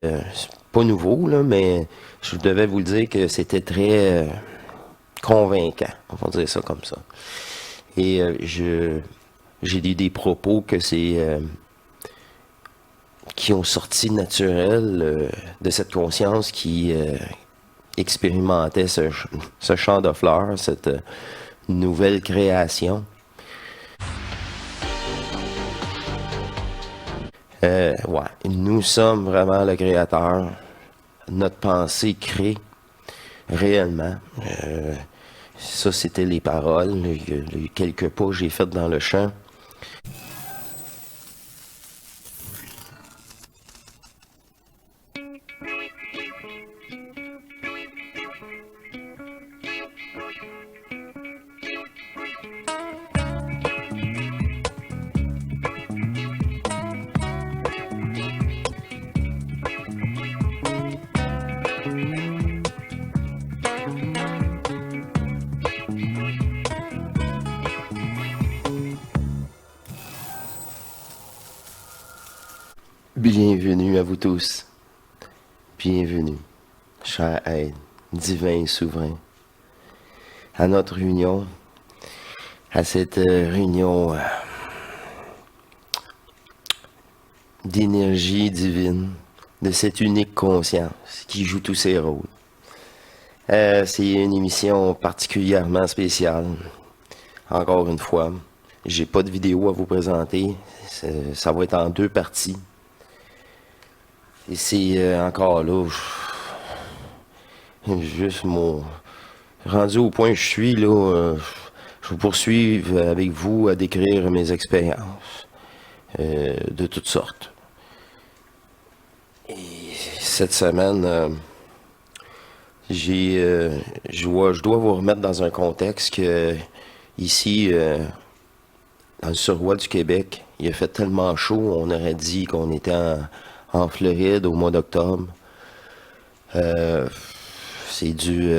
C'est pas nouveau, là, mais je devais vous le dire que c'était très convaincant, on va dire ça comme ça. Et j'ai des propos que qui ont sorti naturel de cette conscience qui expérimentait ce champ de fleurs, cette nouvelle création. Ouais, nous sommes vraiment le créateur. Notre pensée crée réellement. Ça, c'était les paroles. Il y a quelques pas que j'ai fait dans le chant. Bienvenue à vous tous. Bienvenue, cher aide, divin et souverain, à notre réunion, à cette réunion d'énergie divine, de cette unique conscience qui joue tous ses rôles. C'est une émission particulièrement spéciale. Encore une fois, j'ai pas de vidéo à vous présenter. Ça va être en deux parties. Et c'est encore là, juste mon... Rendu au point où je suis, là, je vais poursuivre avec vous à décrire mes expériences de toutes sortes. Et cette semaine, je dois vous remettre dans un contexte que ici, dans le surroi du Québec, il a fait tellement chaud, on aurait dit qu'on était en Floride au mois d'octobre. C'est du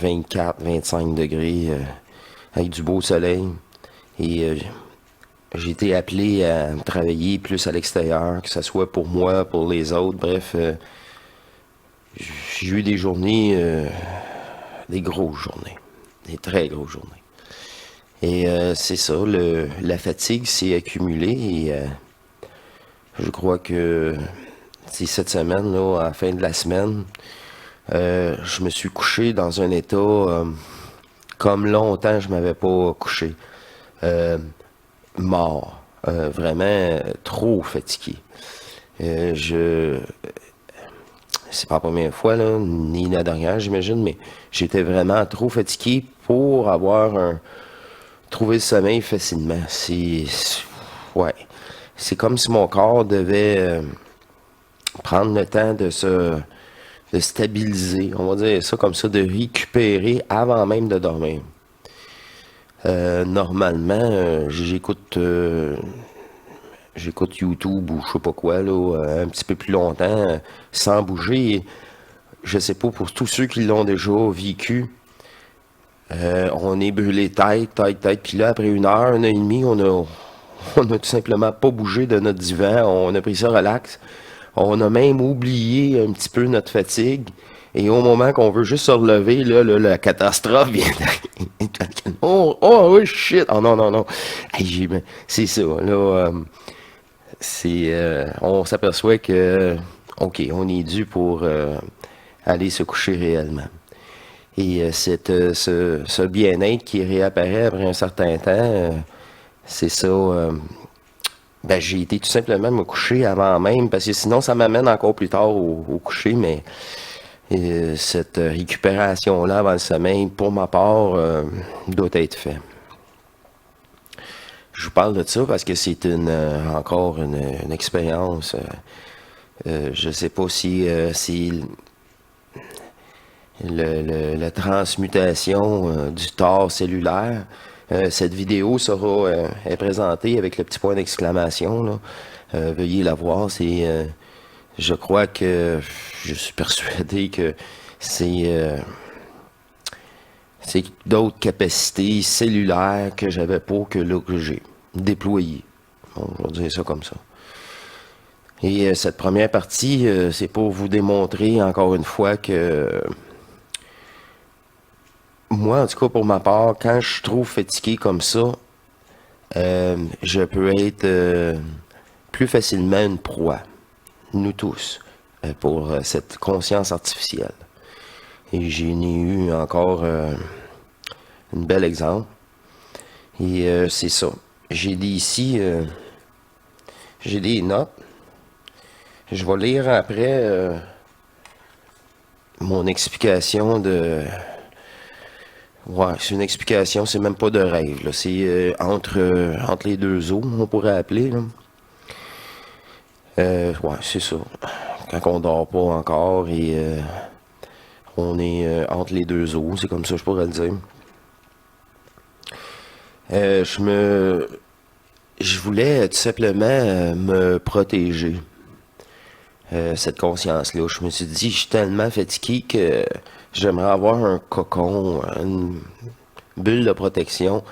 24-25 degrés avec du beau soleil. Et j'ai été appelé à travailler plus à l'extérieur, que ce soit pour moi, pour les autres. Bref, j'ai eu des journées, des grosses journées, des très grosses journées. Et c'est ça, la fatigue s'est accumulée et je crois que c'est cette semaine, là, à la fin de la semaine, je me suis couché dans un état comme longtemps je m'avais pas couché. Mort. Vraiment trop fatigué. Je C'est pas la première fois, là, ni la dernière, j'imagine, mais j'étais vraiment trop fatigué pour trouver le sommeil facilement. Ouais. C'est comme si mon corps devait prendre le temps de stabiliser, on va dire ça comme ça, de récupérer avant même de dormir. Normalement, j'écoute YouTube ou je sais pas quoi, là, un petit peu plus longtemps, sans bouger. Et je sais pas, pour tous ceux qui l'ont déjà vécu, on est brûlé tête. Puis là, après une heure et demie, on a tout simplement pas bougé de notre divan. On a pris ça relax. On a même oublié un petit peu notre fatigue. Et au moment qu'on veut juste se relever, là, la catastrophe vient d'arriver. Oh, shit! Oh non, non, non. Hey, c'est ça, là. On s'aperçoit que, OK, on est dû pour aller se coucher réellement. Et ce bien-être qui réapparaît après un certain temps, c'est ça. Ben, j'ai été tout simplement me coucher avant même, parce que sinon ça m'amène encore plus tard au coucher, mais cette récupération-là avant le sommeil, pour ma part, doit être faite. Je vous parle de ça parce que c'est encore une expérience. Je sais pas si c'est la transmutation du tort cellulaire. Cette vidéo est présentée avec le petit point d'exclamation, là. Veuillez la voir. Je crois que je suis persuadé que c'est d'autres capacités cellulaires que j'avais pas que là que j'ai déployées. Bon, je vais dire ça comme ça. Et cette première partie, c'est pour vous démontrer encore une fois que moi, en tout cas pour ma part, quand je suis trop fatigué comme ça, je peux être plus facilement une proie, nous tous, pour cette conscience artificielle. Et j'en ai eu encore un bel exemple. Et c'est ça. J'ai dit ici, j'ai des notes. Je vais lire après mon explication de... Ouais, c'est une explication, c'est même pas de rêve, là. C'est entre les deux eaux, on pourrait appeler, là. Ouais, c'est ça. Quand on dort pas encore et on est entre les deux eaux, c'est comme ça je pourrais le dire. Je voulais tout simplement me protéger. Cette conscience-là. Je me suis dit, je suis tellement fatigué que j'aimerais avoir un cocon, une bulle de protection.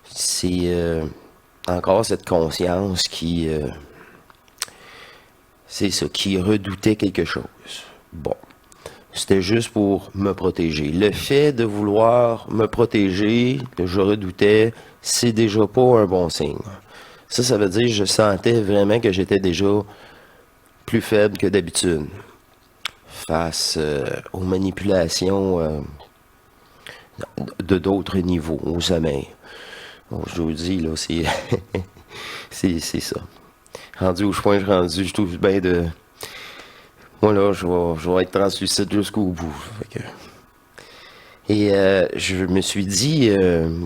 C'est encore cette conscience qui, c'est ça, qui redoutait quelque chose. Bon, c'était juste pour me protéger. Le fait de vouloir me protéger, que je redoutais, c'est déjà pas un bon signe. Ça veut dire que je sentais vraiment que j'étais déjà plus faible que d'habitude face aux manipulations de d'autres niveaux au sommeil. Bon, je vous dis, là, c'est c'est ça. Rendu au point que je suis rendu, je trouve bien de... Moi, là, je vais être translucide jusqu'au bout. Fait que... Et je me suis dit,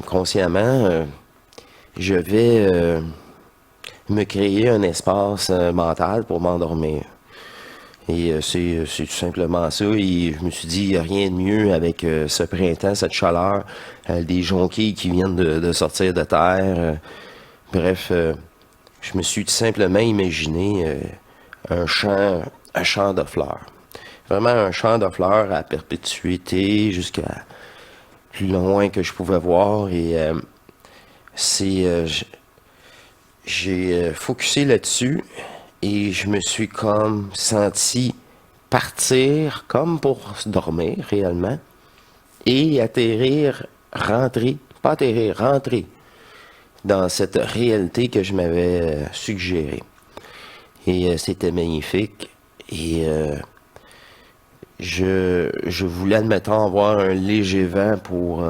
consciemment, je vais me créer un espace mental pour m'endormir. Et c'est tout simplement ça. Et je me suis dit, il n'y a rien de mieux avec ce printemps, cette chaleur, des jonquilles qui viennent de sortir de terre. Bref, je me suis tout simplement imaginé un champ de fleurs. Vraiment un champ de fleurs à perpétuité jusqu'à plus loin que je pouvais voir. Et j'ai focusé là-dessus. Et je me suis comme senti partir comme pour dormir réellement et atterrir, rentrer dans cette réalité que je m'avais suggérée. Et c'était magnifique. Et je voulais, admettons, avoir un léger vent pour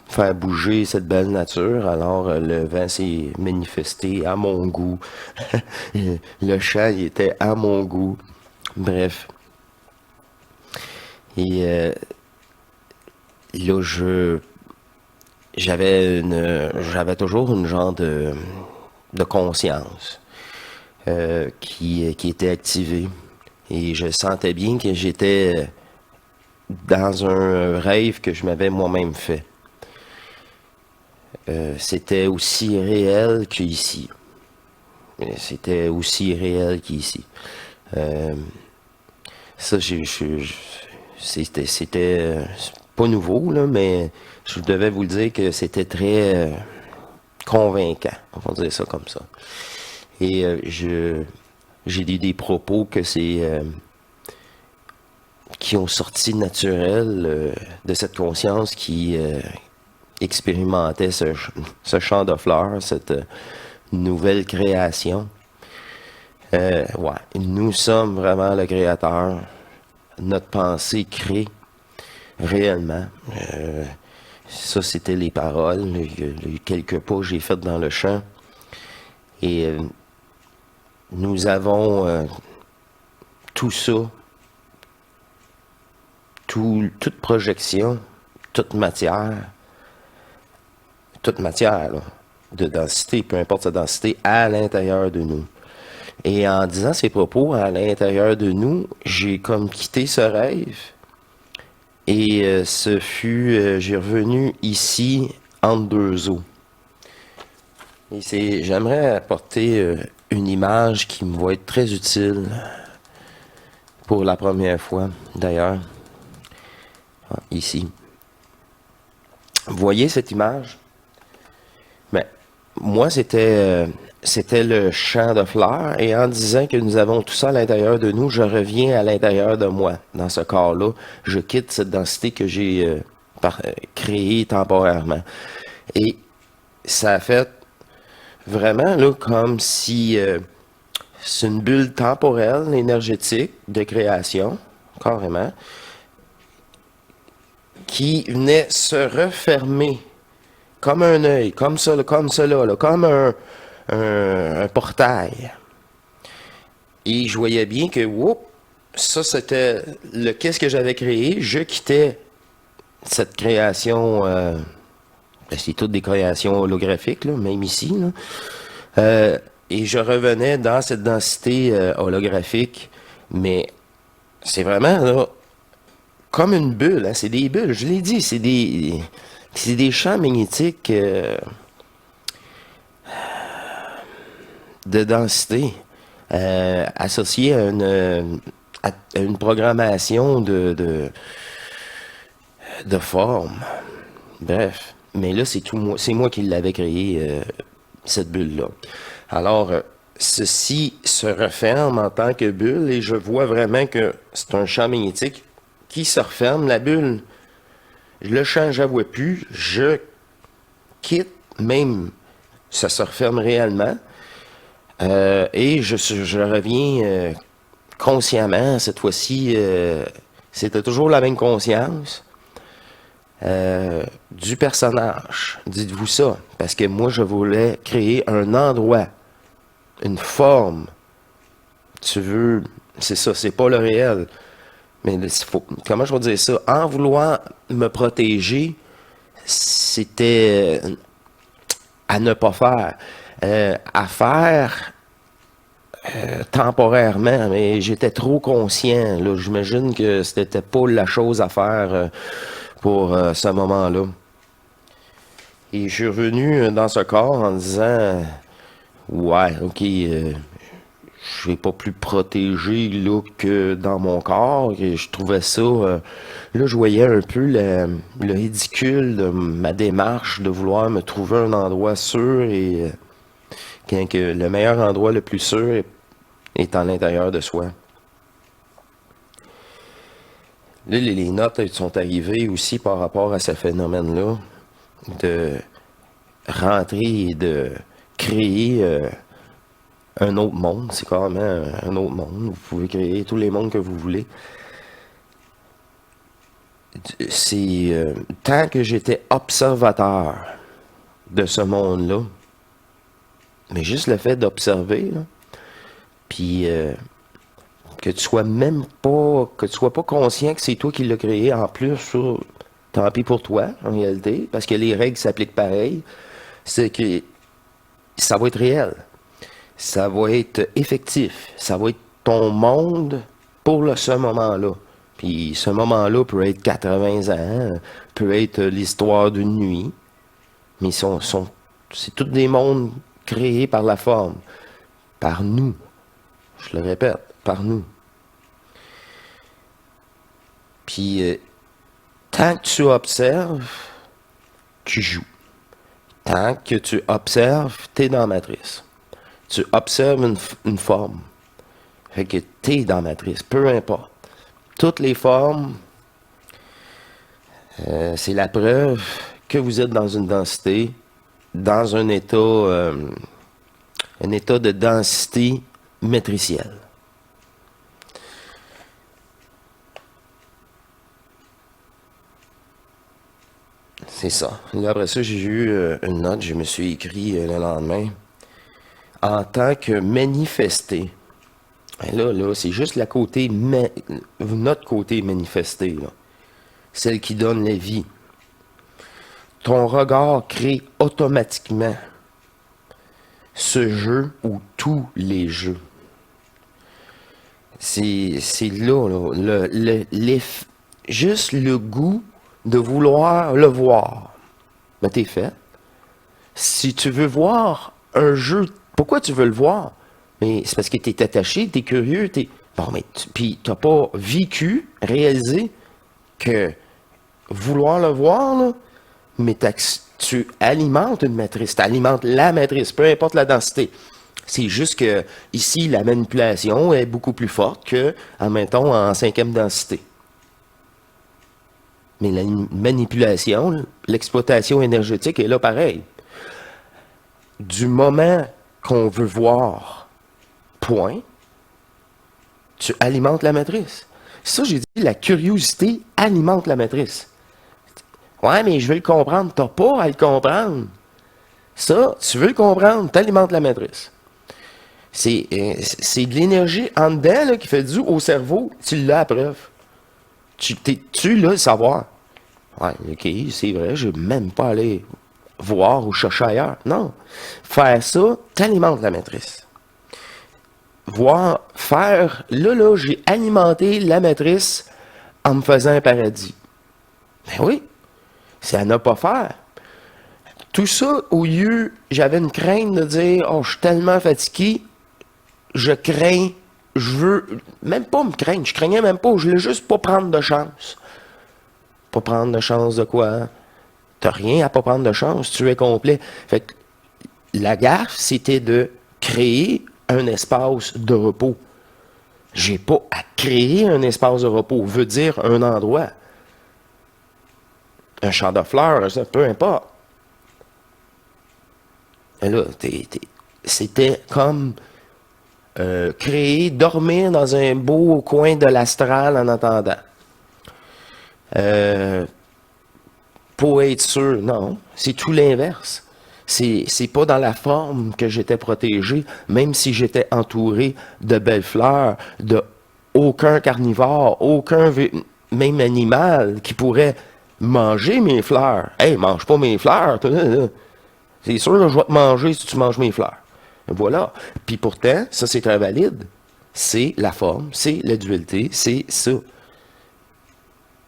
faire bouger cette belle nature. Alors le vent s'est manifesté à mon goût. Le chant il était à mon goût. Bref. Et là j'avais toujours une genre de conscience qui était activée. Et je sentais bien que j'étais dans un rêve que je m'avais moi-même fait. C'était aussi réel qu'ici. C'était aussi réel qu'ici. Ça, c'était pas nouveau, là, mais je devais vous le dire que c'était très convaincant. On va dire ça comme ça. Et j'ai dit des propos que c'est qui ont sorti naturel de cette conscience qui expérimentait ce champ de fleurs, cette nouvelle création. Ouais, nous sommes vraiment le créateur. Notre pensée crée réellement. Ça, c'était les paroles, les quelques pas que j'ai faites dans le champ. Et nous avons tout ça, toute projection, toute matière, là, de densité, peu importe sa densité, à l'intérieur de nous. Et en disant ces propos à l'intérieur de nous, j'ai comme quitté ce rêve. Et j'ai revenu ici entre deux eaux. Et j'aimerais apporter une image qui me va être très utile pour la première fois, d'ailleurs. Ici. Vous voyez cette image? Ben, moi, c'était c'était le champ de fleurs. Et en disant que nous avons tout ça à l'intérieur de nous, je reviens à l'intérieur de moi. Dans ce corps-là, je quitte cette densité que j'ai créée temporairement. Et ça a fait vraiment là, comme si c'est une bulle temporelle, énergétique, de création, carrément, qui venait se refermer comme un œil, comme ça, comme cela, là, comme un portail. Et je voyais bien que, whoop, ça c'était le qu'est-ce que j'avais créé. Je quittais cette création, c'est toutes des créations holographiques, là, même ici, là. Et je revenais dans cette densité holographique, mais c'est vraiment là, comme une bulle, hein, c'est des bulles, je l'ai dit, c'est des champs magnétiques de densité associés à une programmation de forme. Bref, mais là, c'est moi qui l'avais créé, cette bulle-là. Alors, ceci se referme en tant que bulle et je vois vraiment que c'est un champ magnétique qui se referme. La bulle, le champ, je ne la vois plus. Je quitte, même, ça se referme réellement. Et je reviens consciemment. Cette fois-ci, c'était toujours la même conscience du personnage. Dites-vous ça. Parce que moi, je voulais créer un endroit, une forme. Tu veux, c'est ça, c'est pas le réel. Mais comment je vais dire ça? En vouloir me protéger, c'était à ne pas faire. À faire temporairement, mais j'étais trop conscient. Là. J'imagine que c'était pas la chose à faire pour ce moment-là. Et je suis revenu dans ce corps en disant, ouais, ok, je vais pas plus protégé là que dans mon corps. Et je trouvais ça, là je voyais un peu le ridicule de ma démarche de vouloir me trouver un endroit sûr et que le meilleur endroit le plus sûr est à l'intérieur de soi. Là, les notes sont arrivées aussi par rapport à ce phénomène-là de rentrer et de créer un autre monde. C'est carrément un autre monde. Vous pouvez créer tous les mondes que vous voulez. C'est tant que j'étais observateur de ce monde-là, mais juste le fait d'observer, là, puis que tu sois même pas, que tu sois pas conscient que c'est toi qui l'as créé, en plus, ça, tant pis pour toi, en réalité, parce que les règles s'appliquent pareil, c'est que ça va être réel, ça va être effectif, ça va être ton monde pour ce moment-là. Puis ce moment-là peut être 80 ans, peut être l'histoire d'une nuit, mais c'est tous des mondes créés par la forme, par nous. Je le répète, par nous. Puis, tant que tu observes, tu joues. Tant que tu observes, tu es dans la matrice. Tu observes une forme. Fait que tu es dans la matrice, peu importe. Toutes les formes, c'est la preuve que vous êtes dans une densité, dans un état de densité matricielle. C'est ça. Là, après ça, j'ai eu une note, je me suis écrit le lendemain. En tant que manifesté. Et là, c'est juste notre côté manifesté, là. Celle qui donne la vie. Ton regard crée automatiquement ce jeu ou tous les jeux. C'est là, juste le goût de vouloir le voir. Ben, t'es fait. Si tu veux voir un jeu, pourquoi tu veux le voir? Mais c'est parce que t'es attaché, t'es curieux, bon, mais puis t'as pas vécu, réalisé que vouloir le voir, là, mais tu alimentes une matrice, tu alimentes la matrice, peu importe la densité. C'est juste que ici, la manipulation est beaucoup plus forte que, admettons, en cinquième densité. Mais la manipulation, l'exploitation énergétique est là pareil. Du moment qu'on veut voir, point, tu alimentes la matrice. Ça, j'ai dit, la curiosité alimente la matrice. Ouais, mais je veux le comprendre. T'as pas à le comprendre. Ça, tu veux le comprendre, t'alimentes la matrice. C'est de l'énergie en dedans là, qui fait du au cerveau. Tu l'as à preuve. Tu l'as le savoir. Ouais, ok, c'est vrai, je vais même pas aller voir ou chercher ailleurs. Non. Faire ça, t'alimentes la matrice. Là, j'ai alimenté la matrice en me faisant un paradis. Ben oui, c'est à ne pas faire. Tout ça, au lieu, j'avais une crainte de dire, oh, je suis tellement fatigué, je crains, je veux, même pas me craindre, je craignais même pas, je voulais juste pas prendre de chance. Pas prendre de chance de quoi? T'as rien à pas prendre de chance, tu es complet. Fait que la gaffe, c'était de créer un espace de repos. J'ai pas à créer un espace de repos, veut dire un endroit. Un champ de fleurs, ça, peu importe. Et là, c'était comme créer, dormir dans un beau coin de l'astral en attendant. Pour être sûr, non, c'est tout l'inverse. C'est pas dans la forme que j'étais protégé, même si j'étais entouré de belles fleurs, de aucun carnivore, aucun même animal qui pourrait manger mes fleurs. Hey, mange pas mes fleurs. C'est sûr que je vais te manger si tu manges mes fleurs. Voilà. Puis pourtant, ça c'est très valide. C'est la forme, c'est la dualité, c'est ça.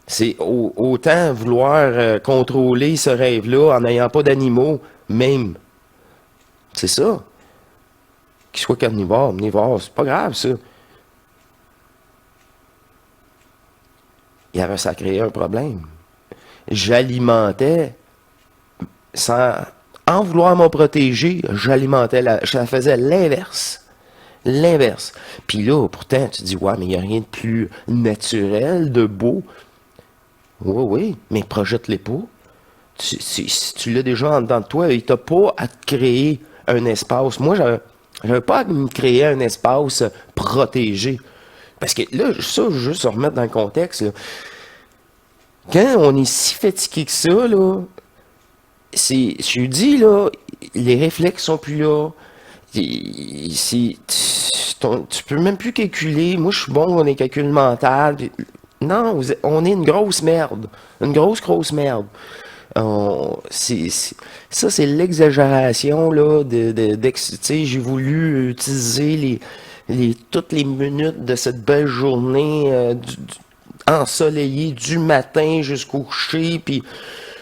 C'est autant vouloir contrôler ce rêve-là en n'ayant pas d'animaux, même. C'est ça. Qu'il soit carnivore, omnivore, c'est pas grave, ça. Ça créait un problème. J'alimentais, en vouloir me protéger, ça faisait l'inverse. L'inverse. Puis là, pourtant, tu dis, ouais, mais il n'y a rien de plus naturel, de beau. Oui, oui, mais projette-les pas. Tu l'as déjà en dedans de toi, il t'a pas à te créer un espace. Moi, j'avais pas à me créer un espace protégé. Parce que là, ça, je veux juste se remettre dans le contexte. Là. Quand on est si fatigué que ça, là, je dis, là, les réflexes sont plus là. Tu peux même plus calculer. Moi, je suis bon dans les calculs mentaux. Non, on est une grosse merde. Une grosse merde. Ça, c'est l'exagération, là, j'ai voulu utiliser toutes les minutes de cette belle journée ensoleillée du matin jusqu'au coucher, puis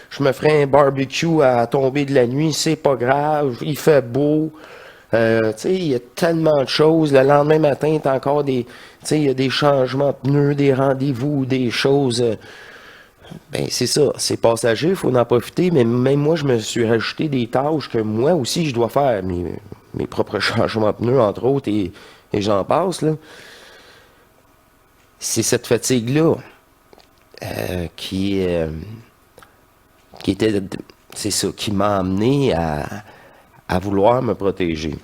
je me ferai un barbecue à tomber de la nuit, c'est pas grave, il fait beau. Il y a tellement de choses. Le lendemain matin, t'as encore il y a des changements de pneus, des rendez-vous, des choses. Ben, c'est ça. C'est passager, il faut en profiter. Mais même moi, je me suis rajouté des tâches que moi aussi, je dois faire. Mes propres changements de pneus, entre autres, et j'en passe, là. C'est cette fatigue-là qui était, c'est ça, qui m'a amené à vouloir me protéger.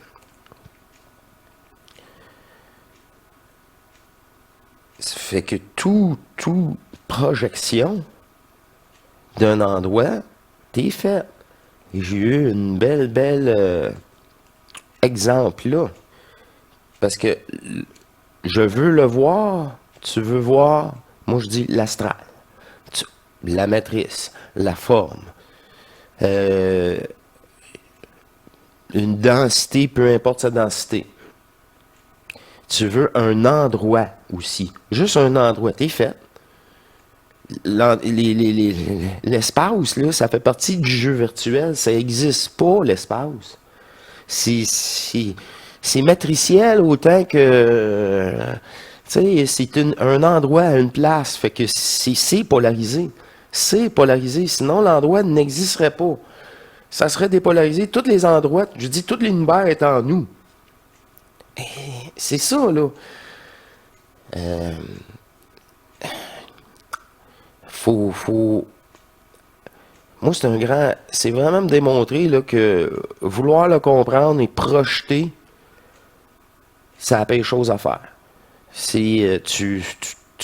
Ça fait que tout projection d'un endroit, t'es fait. Et j'ai eu une belle exemple là. Parce que je veux le voir, tu veux voir, moi je dis l'astral, la matrice, la forme. Une densité, peu importe sa densité. Tu veux un endroit aussi. Juste un endroit. T'es fait. L'espace, là, ça fait partie du jeu virtuel. Ça n'existe pas, l'espace. C'est matriciel autant que... tu sais, c'est un endroit, une place. Fait que c'est polarisé. C'est polarisé. Sinon, l'endroit n'existerait pas. Ça serait dépolarisé. Tous les endroits, je dis, tout l'univers est en nous. C'est ça, là. Faut... Moi, c'est un grand... C'est vraiment me démontrer là, que vouloir le comprendre et projeter, c'est la pire chose à faire. C'est... tu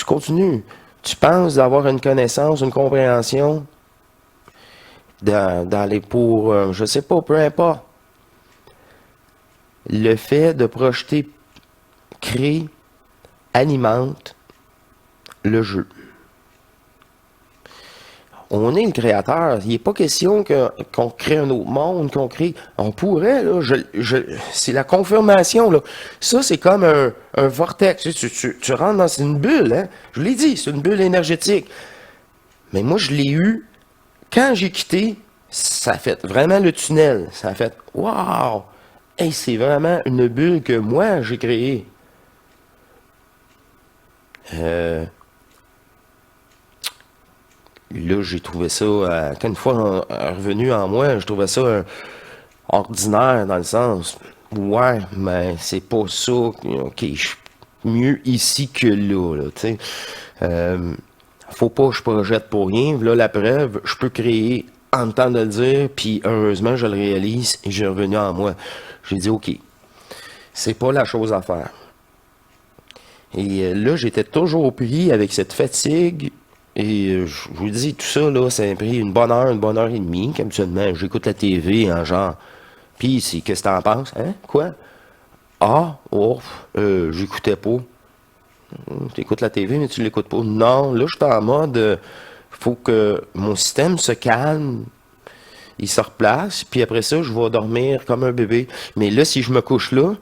continues. Tu penses d'avoir une connaissance, une compréhension dans les pour... je sais pas, peu importe. Le fait de projeter, crée, alimente le jeu. On est le créateur. Il n'est pas question qu'on crée un autre monde, qu'on crée... On pourrait, là. C'est la confirmation, là. Ça, c'est comme un vortex. Tu rentres dans une bulle, hein. Je l'ai dit, c'est une bulle énergétique. Mais moi, je l'ai eu. Quand j'ai quitté, ça a fait vraiment le tunnel. Ça a fait « Wow! Hey, c'est vraiment une bulle que moi, j'ai créée. » Là, j'ai trouvé ça, quand une fois revenu en moi, je trouvais ça ordinaire dans le sens, ouais, mais c'est pas ça, ok, je suis mieux ici que là, tu sais. Faut pas que je projette pour rien, là la preuve, je peux créer en le temps de le dire, puis heureusement, je le réalise et j'ai revenu en moi. J'ai dit, ok, c'est pas la chose à faire. Et là, j'étais toujours pris avec cette fatigue. Et je vous dis, tout ça, là, ça a pris une bonne heure et demie. Qu'habituellement, j'écoute la TV en genre. Puis, c'est qu'est-ce que t'en penses? Hein? Quoi? Ah, oh, j'écoutais pas. T'écoutes la TV, mais tu l'écoutes pas. Non, là, je suis en mode, faut que mon système se calme, il se replace, puis après ça, je vais dormir comme un bébé. Mais là, si je me couche là,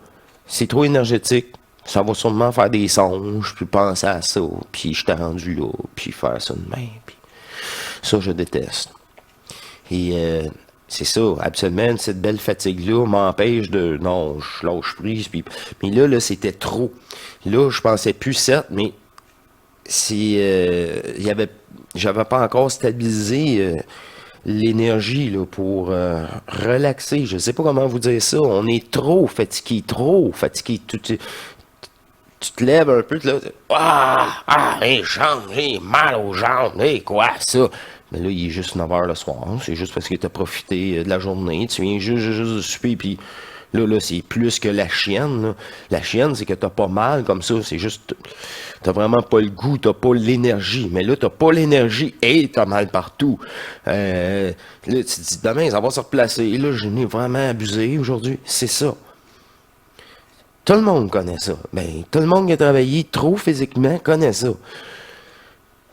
c'est trop énergétique. Ça va sûrement faire des songes, puis penser à ça, puis je t'ai rendu là, puis faire ça de même. Puis ça, je déteste. Et c'est ça, absolument, cette belle fatigue-là m'empêche de... Non, je lâche prise. Puis, mais là, c'était trop. Là, je pensais plus, certes, mais j'avais pas encore stabilisé l'énergie là, pour relaxer. Je sais pas comment vous dire ça. On est trop fatigué, trop fatigué. Tu te lèves un peu, là, les jambes, j'ai mal aux jambes, quoi, ça? Mais là, il est juste 9 h le soir, c'est juste parce que tu as profité de la journée, tu viens juste de souper, puis là, c'est plus que la chienne, là. La chienne, c'est que t'as pas mal comme ça, c'est juste, t'as vraiment pas le goût, t'as pas l'énergie, mais là, t'as pas l'énergie et t'as mal partout. Là, tu te dis, demain, ça va se replacer, et là, je n'ai vraiment abusé aujourd'hui, c'est ça. Tout le monde connaît ça. Ben, tout le monde qui a travaillé trop physiquement connaît ça.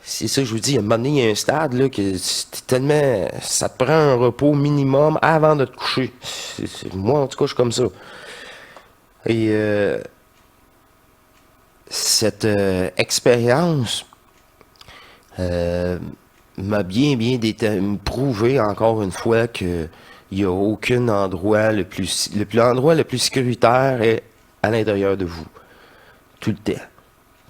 C'est ça que je vous dis, à un moment donné, il y a un stade là, que tellement. Ça te prend un repos minimum avant de te coucher. Moi, en tout cas, je suis comme ça. Et cette expérience m'a bien prouvé encore une fois que il n'y a aucun endroit l'endroit le plus sécuritaire est à l'intérieur de vous. Tout le temps.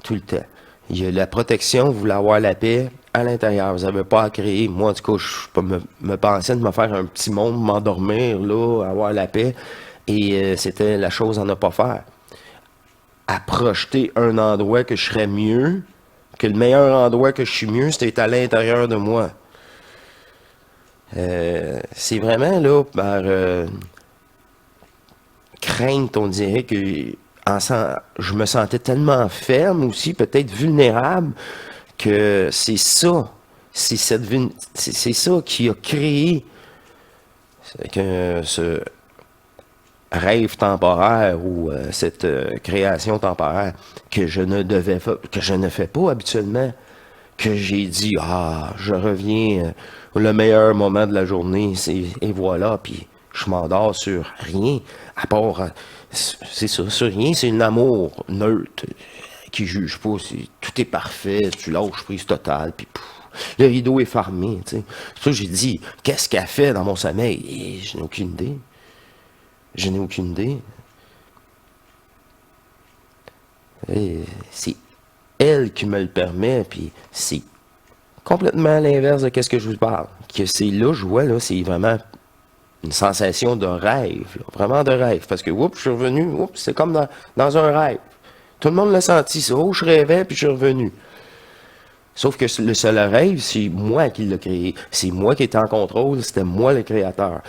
Tout le temps. Il y a la protection, vous voulez avoir la paix à l'intérieur. Vous n'avez pas à créer. Moi, en tout cas, je peux me penser de me faire un petit monde, m'endormir, là, avoir la paix. Et c'était la chose à ne pas faire. À projeter un endroit que je serais mieux, que le meilleur endroit que je suis mieux, c'était à l'intérieur de moi. C'est vraiment, là, par crainte, on dirait que je me sentais tellement ferme aussi, peut-être vulnérable, que c'est ça. C'est ça qui a créé ce rêve temporaire ou cette création temporaire que je ne fais pas habituellement. Que j'ai dit, je reviens le meilleur moment de la journée, et voilà, puis je m'endors sur rien, à part, c'est ça, sur rien, c'est l'amour neutre, qui juge pas, tout est parfait, tu lâches prise totale, puis le rideau est fermé, tu sais. C'est ça que j'ai dit, qu'est-ce qu'elle fait dans mon sommeil? Et je n'ai aucune idée. Je n'ai aucune idée. C'est elle qui me le permet, puis c'est complètement l'inverse de ce que je vous parle. Que c'est là, je vois, là, c'est vraiment une sensation de rêve, là, vraiment de rêve. Parce que, oups, je suis revenu, oups, c'est comme dans un rêve. Tout le monde l'a senti, ça. Oh, je rêvais, puis je suis revenu. Sauf que le seul rêve, c'est moi qui l'ai créé. C'est moi qui étais en contrôle, c'était moi le créateur.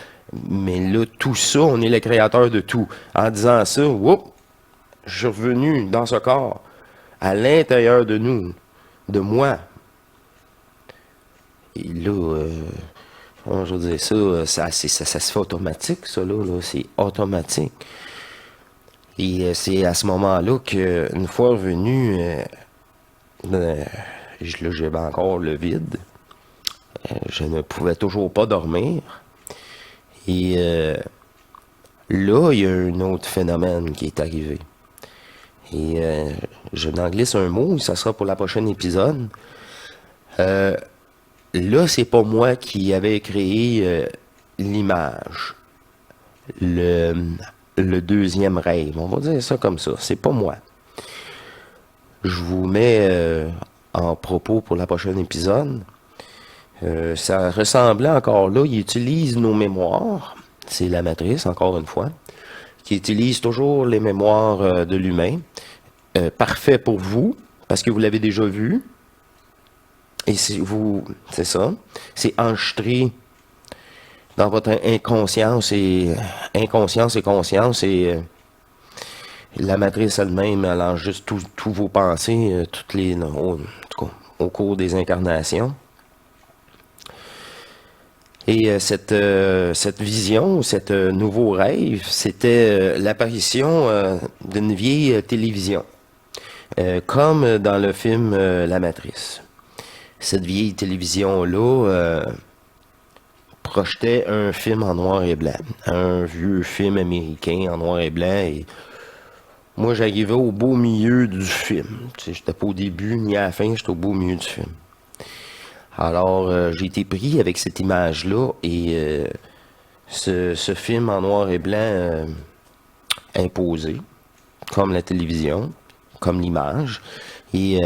Mais là, tout ça, on est le créateur de tout. En disant ça, oups, je suis revenu dans ce corps, à l'intérieur de nous, de moi. Et là, comment je veux dire ça, ça se fait automatique, ça, là c'est automatique. Et c'est à ce moment-là qu'une fois revenu, là, j'avais encore le vide. Je ne pouvais toujours pas dormir. Et là, il y a un autre phénomène qui est arrivé. Et je n'en glisse un mot, ça sera pour la prochaine épisode. Là, c'est pas moi qui avais créé l'image, le deuxième rêve. On va dire ça comme ça. C'est pas moi. Je vous mets en propos pour la prochaine épisode. Ça ressemblait encore là. Il utilise nos mémoires. C'est la matrice, encore une fois, qui utilise toujours les mémoires de l'humain. Parfait pour vous, parce que vous l'avez déjà vu. Et c'est ça, c'est enregistré dans votre inconscience et conscience et la matrice elle-même, elle enregistre tous vos pensées, en tout cas, au cours des incarnations. Et cette vision, cet nouveau rêve, c'était l'apparition d'une vieille télévision, comme dans le film La Matrice. Cette vieille télévision-là projetait un film en noir et blanc, un vieux film américain en noir et blanc. Et moi, j'arrivais au beau milieu du film. Tu sais, j'étais pas au début ni à la fin, j'étais au beau milieu du film. Alors, j'ai été pris avec cette image-là et ce film en noir et blanc imposé, comme la télévision, comme l'image. Et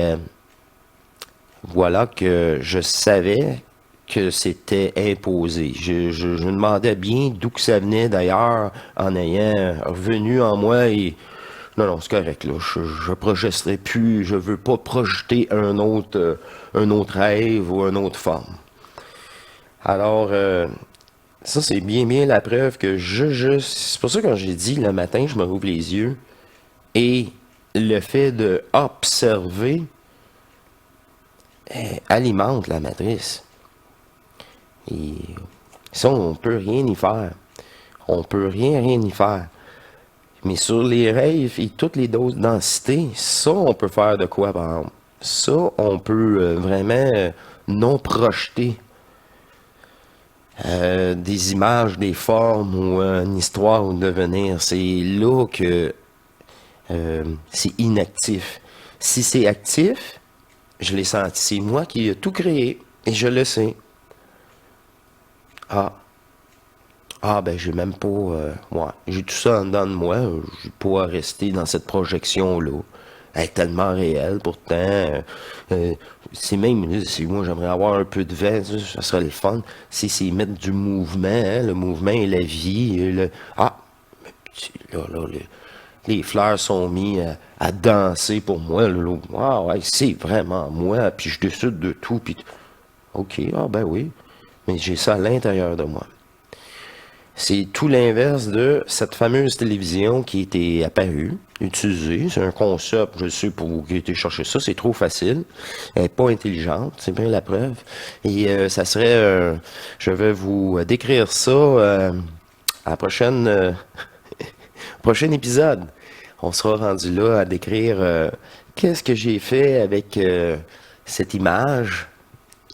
voilà que je savais que c'était imposé. Je demandais bien d'où que ça venait d'ailleurs en ayant revenu en moi et non, c'est correct, là. Je projetterai plus, je veux pas projeter un autre rêve ou une autre forme. Alors, ça, c'est bien la preuve que c'est pour ça que quand j'ai dit le matin, je me rouvre les yeux et le fait de observer alimente la matrice. Et ça, on peut rien y faire. On peut rien y faire. Mais sur les rêves et toutes les doses de densité, ça, on peut faire de quoi, par exemple? Ça, on peut vraiment non projeter des images, des formes ou une histoire ou devenir. C'est là que c'est inactif. Si c'est actif, je l'ai senti. C'est moi qui ai tout créé et je le sais. Ben j'ai même pas... j'ai tout ça en dedans de moi. Je vais pas rester dans cette projection-là. Elle est tellement réelle, pourtant. C'est même... moi, j'aimerais avoir un peu de vent. Ça serait le fun. C'est mettre du mouvement. Hein, le mouvement et la vie. Les fleurs sont mis à danser pour moi. Là, ouais, c'est vraiment moi. Puis je décide de tout. Puis... OK, ben oui. Mais j'ai ça à l'intérieur de moi. C'est tout l'inverse de cette fameuse télévision qui était apparue, utilisée. C'est un concept, je sais, pour vous qui été chercher ça, c'est trop facile. Elle n'est pas intelligente, c'est bien la preuve. Et ça serait... je vais vous décrire ça à la prochaine... prochain épisode. On sera rendu là à décrire qu'est-ce que j'ai fait avec cette image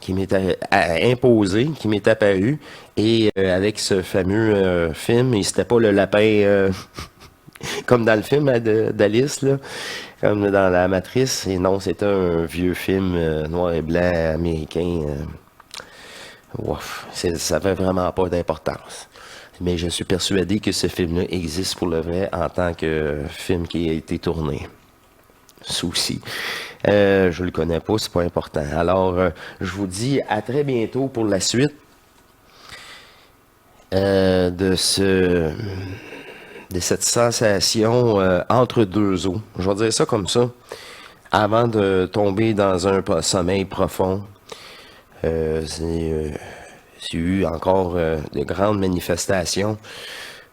qui m'est imposé, qui m'est apparu, et avec ce fameux film, et c'était pas le lapin comme dans le film d'Alice, là, comme dans La Matrice, et non, c'était un vieux film noir et blanc américain. Ça n'avait vraiment pas d'importance. Mais je suis persuadé que ce film-là existe pour le vrai en tant que film qui a été tourné. Souci. Je le connais pas, c'est pas important. Alors, je vous dis à très bientôt pour la suite. de cette sensation entre deux eaux. Je vais dire ça comme ça. Avant de tomber dans un sommeil profond, j'ai eu encore de grandes manifestations.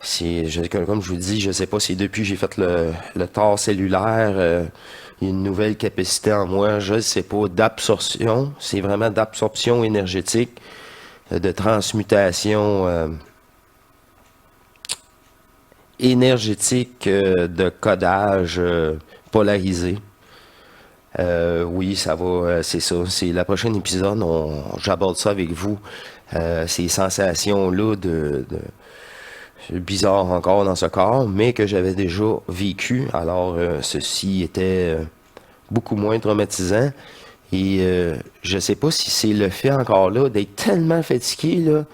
Comme je vous dis, je sais pas si depuis j'ai fait le tort cellulaire, il y a une nouvelle capacité en moi, je ne sais pas, d'absorption. C'est vraiment d'absorption énergétique, de transmutation énergétique, de codage polarisé. Oui, ça va, c'est ça. C'est la prochaine épisode, j'aborde ça avec vous. Ces sensations-là bizarres encore dans ce corps, mais que j'avais déjà vécu. Alors, ceci était beaucoup moins traumatisant. Et je sais pas si c'est le fait encore là d'être tellement fatigué là.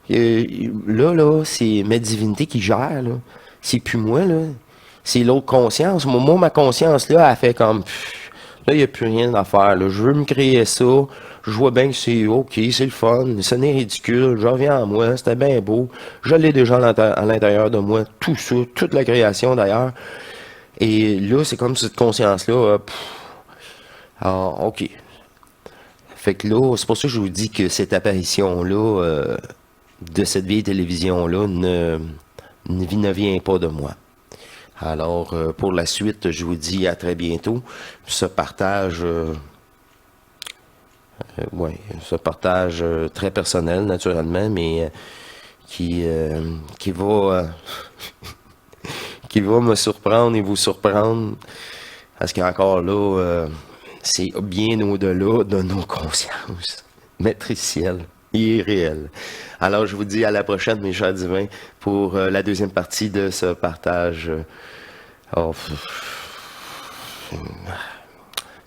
Là, c'est ma divinité qui gère là. C'est plus moi là. C'est l'autre conscience. Moi, ma conscience là, elle fait comme là, il n'y a plus rien à faire. Là. Je veux me créer ça. Je vois bien que c'est OK, c'est le fun. Ce n'est ridicule. Je reviens à moi. C'était bien beau. Je l'ai déjà à l'intérieur de moi. Tout ça, toute la création d'ailleurs. Et là, c'est comme cette conscience-là. Alors, OK. Fait que là, c'est pour ça que je vous dis que cette apparition-là, de cette vieille télévision-là, ne vient pas de moi. Alors, pour la suite, je vous dis à très bientôt. Ce partage, ce partage très personnel, naturellement, mais qui va, qui va me surprendre et vous surprendre, parce qu'encore là, c'est bien au-delà de nos consciences matricielles et réelles. Alors, je vous dis à la prochaine, mes chers divins, pour la deuxième partie de ce partage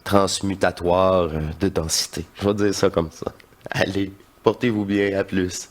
transmutatoire de densité. Je vais dire ça comme ça. Allez, portez-vous bien, à plus.